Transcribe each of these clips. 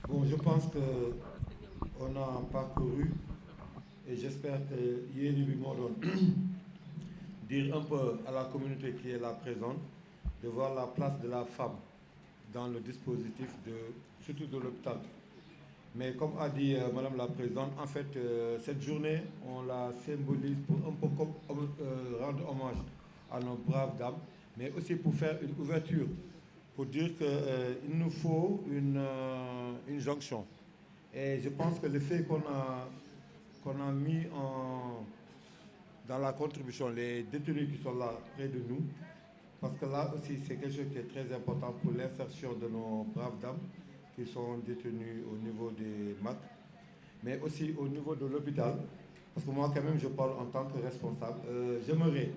Bon, je pense qu'on a parcouru et j'espère que Yéni Bimodon dire un peu à la communauté qui est là présente de voir la place de la femme dans le dispositif surtout de l'hôpital. Mais comme a dit Madame la Présidente, en fait, cette journée, on la symbolise pour un peu rendre hommage à nos braves dames, mais aussi pour faire une ouverture, pour dire qu'il nous faut une jonction. Et je pense que le fait qu'on a mis dans la contribution les détenus qui sont là près de nous, parce que là aussi c'est quelque chose qui est très important pour l'insertion de nos braves dames qui sont détenues au niveau des MAC, mais aussi au niveau de l'hôpital, parce que moi quand même je parle en tant que responsable. J'aimerais,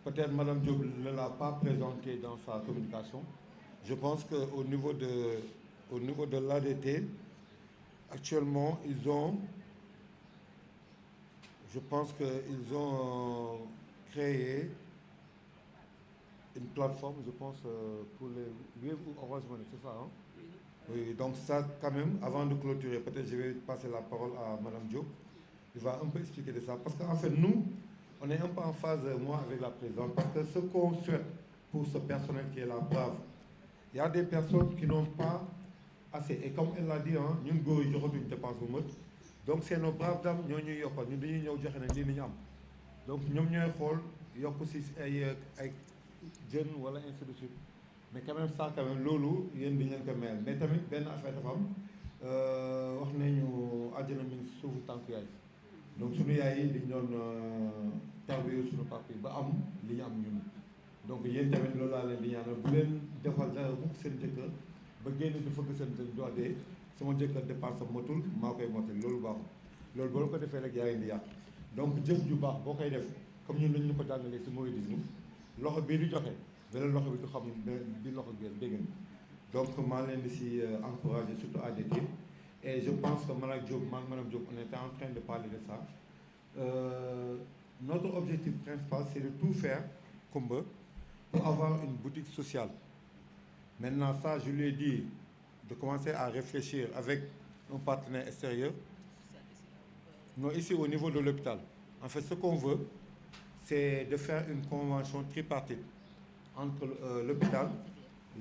peut-être Madame Diop ne l'a pas présenté dans sa communication, je pense au niveau de l'ADT, actuellement je pense qu'ils ont créé une plateforme, je pense, pour les Wave ou Orange Money, c'est ça, hein? Oui, donc ça, quand même, avant de clôturer, peut-être je vais passer la parole à Madame Diop. Il va un peu expliquer de ça. Parce qu'en fait, nous, on est un peu en phase, moi, avec la présidente. Parce que ce qu'on souhaite pour ce personnel qui est là, brave, il y a des personnes qui n'ont pas assez. Et comme elle l'a dit, hein, nous, nous avons une dépense au mode. Donc, c'est nos braves dames, nous avons donc nous avons aussi ay jeunes wala ainsi de suite. Mais quand même ça, quand même, loolu yéen di ngeen ko mel. Mais tamit benn affaire dafa am wax nañu àjjana mi ngi suufu tànk yaay. Donc suñu yaay yi dañ doon tarbiyu suñu papa yi ba am li ñu am ñun. Donc yéen tamit loolu laa leen di ñaanal bu leen defal dara mukk seen jëkkër ba génn di fëgg seen dënn doodee sama jëkkër dépense am motul maa koy motal loolu baaxul. Loolu boo ko defee rek yaa ngi di yàq. Donc jëf ju baax boo koy def comme ñun dañu ko jàngalee si mouridisme loxo bii di joxe beneen loxo bi du xam bi loxo bi dégg donc maa leen di si encouragé surtout ADT et je pense que Madame Diop on était en train de parler de ça. Notre objectif principal c'est de tout faire comme eux pour avoir une boutique sociale. Maintenant ça je lui ai dit de commencer à réfléchir avec un partenaire extérieur. Non, ici au niveau de l'hôpital. En fait, ce qu'on veut, c'est de faire une convention tripartite entre l'hôpital,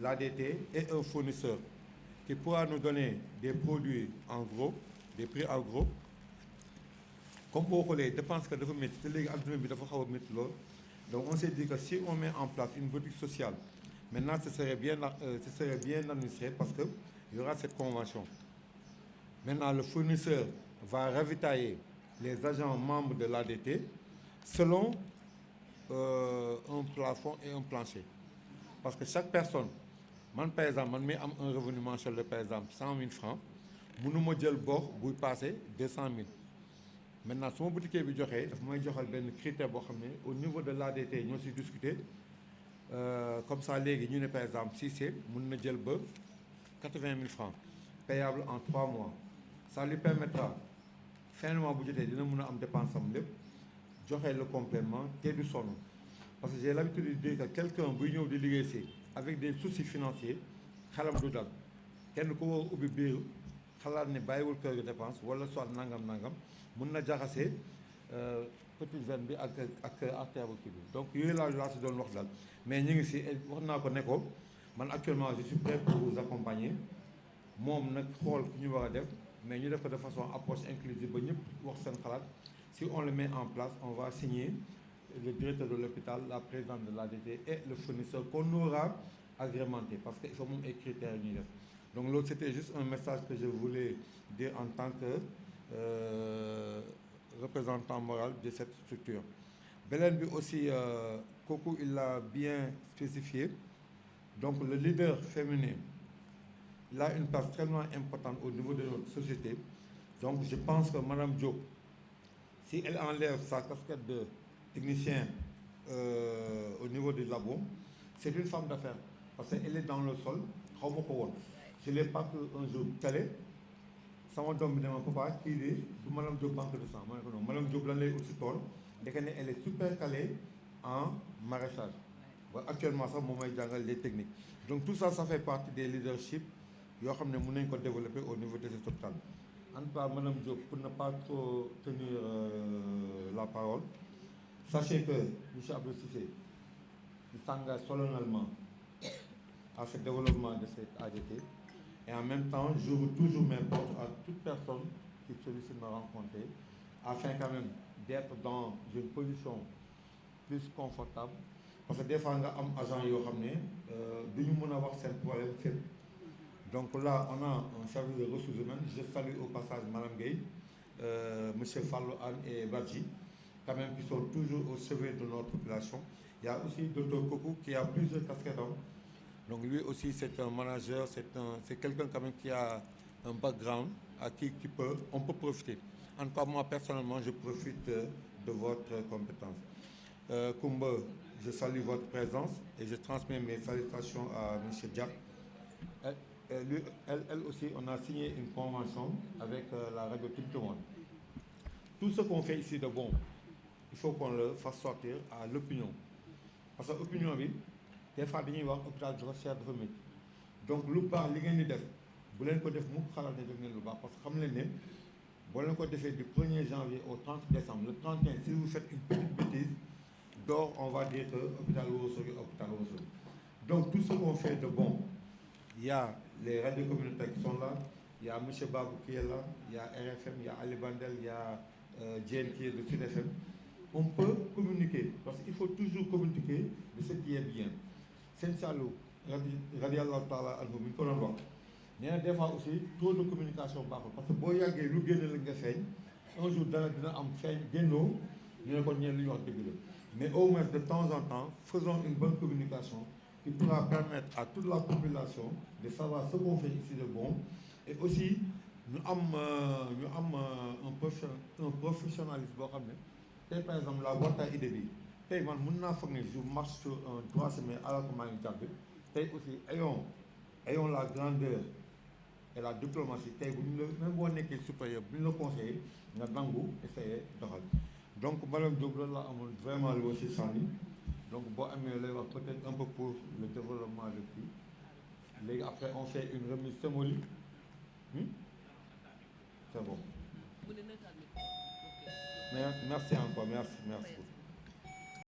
l'ADT et un fournisseur qui pourra nous donner des produits en gros, des prix en gros. Comme pour les dépenses que nous mettons, donc on s'est dit que si on met en place une boutique sociale, maintenant ce serait bien administré parce qu'il y aura cette convention. Maintenant, le fournisseur va ravitailler les agents membres de l'ADT selon un plafond et un plancher. Parce que chaque personne, man, par exemple, man, mais un revenu mensuel de par exemple 100 000 francs, je peux passer 200 000. Maintenant, si mon boutique est budgété, il faut un critère au niveau de l'ADT, nous avons discuté. Comme ça, nous, par exemple, si c'est 80 000 francs, payable en 3 mois. Ça lui permettra, fin du mois budgétaire, de nous dépenser le complément et du son. Parce que j'ai l'habitude de dire que quelqu'un qui vient de liguer avec des soucis financiers, xalam du dal kenn ko wo ubbi biir xalaat ne bàyyiwul kër ga dépense wala soit nangam mun na jaxase petite veine bi ak artère kii bi donc yooyu laa si doon wax daal mais ñu ngi si wax naa ko ne ko man actuellement je suis prêt pour vous accompagner moom nag xool ku ñu war a def mais ñu def ko de façon approche inclusive ba ñëpp wax seen xalaat si on le met en place on va signer le directeur de l'hôpital, la présidente de l'ADT et le fournisseur qu'on aura agrémenté parce qu'il faut même écrire critères. Donc l'autre c'était juste un message que je voulais dire en tant que représentant moral de cette structure. Belen bi aussi, Coco il l'a bien spécifié. Donc le leader féminin, il a une place tellement importante au niveau de notre société. Donc je pense que Madame Diop, si elle enlève sa casquette de technicien au niveau du labo, c'est une femme d'affaires. Parce qu'elle est dans le sol, je ne l'ai pas un jour calé. Ça m'a donné mon papa qui dit Madame Diop banque de sang. Madame Diop elle est super calée en maraîchage. Actuellement, ça, moi, les techniques. Donc tout ça, ça fait partie des leaderships yoo xam ne mën nañ ko développer au niveau de cet hôpital. En tout cas, Madame Diop, pour ne pas trop tenir la parole, sachez que M. Abdou Cissé s'engage solennellement à ce développement de cette ADT. Et en même temps, j'ouvre toujours mes portes à toute personne qui sollicite me rencontrer, afin quand même d'être dans une position plus confortable. Parce que des fois, on a un agent qui a un problème. Donc là, on a un service de ressources humaines. Je salue au passage Mme Gueye, M. Fallo Anne et Badji, quand même, qui sont toujours au chevet de notre population. Il y a aussi Dr Kokou qui a plusieurs casquettes. Donc lui aussi, c'est un manager, c'est quelqu'un quand même qui a un background à qui on peut profiter. En tout cas, moi, personnellement, je profite de votre compétence. Koumba, je salue votre présence et je transmets mes salutations à M. Diak. Elle aussi, on a signé une convention avec la radio Timtomon. Tout ce qu'on fait ici de bon, il faut qu'on le fasse sortir à l'opinion. Parce que l'opinion, des fois, dañuy wax hôpital dafa cher dafa métti. Donc lu baax li ngeen di def bu leen ko def mu xalaat ne def ngeen lu baax parce que xam leen ne boo leen ko defee du 1er janvier au 30 décembre, le 31, si vous faites une petite bêtise, d'or, on va dire que hôpital Ourossogui, hôpital Ourossogui. Donc tout ce qu'on fait de bon, il y a les radios communautaires qui sont là, il y a M. Babou qui est là, il y a RFM, il y a Ali Bandel, il y a Djen qui est de Sud FM. On peut communiquer, parce qu'il faut toujours communiquer de ce qui est bien. Sen Salou, radiallahu ta'ala anhu, mi ko doon wax nee na des fois aussi trop de communication baaxul parce que boo yàggee lu génne la nga feeñ un jour dina am feeñ génnoo ñu ne kon ñeen lu ñu wax dëgg la mais au moins de temps en temps faisons une bonne communication qui pourra permettre à toute la population de savoir ce qu'on fait ici de bon et aussi ñu am un professionnalisme boo xam ne tey par exemple la Warta idée bi tey man mën naa foog ne je marche sur un droit chemin alors que maa ngi jàpp tey aussi ayons la grandeur et la diplomatie tey bu ñu la même boo nekkee supérieur bu ñu la conseillé nga nangu essayer doxal donc madame Diop loolu laa amoon vraiment lu aussi sànni donc boo amee lay wax peut-être un peu pour le développement de kii léegi après on fait une remise symbolique c'est bon. Merci encore, merci beaucoup.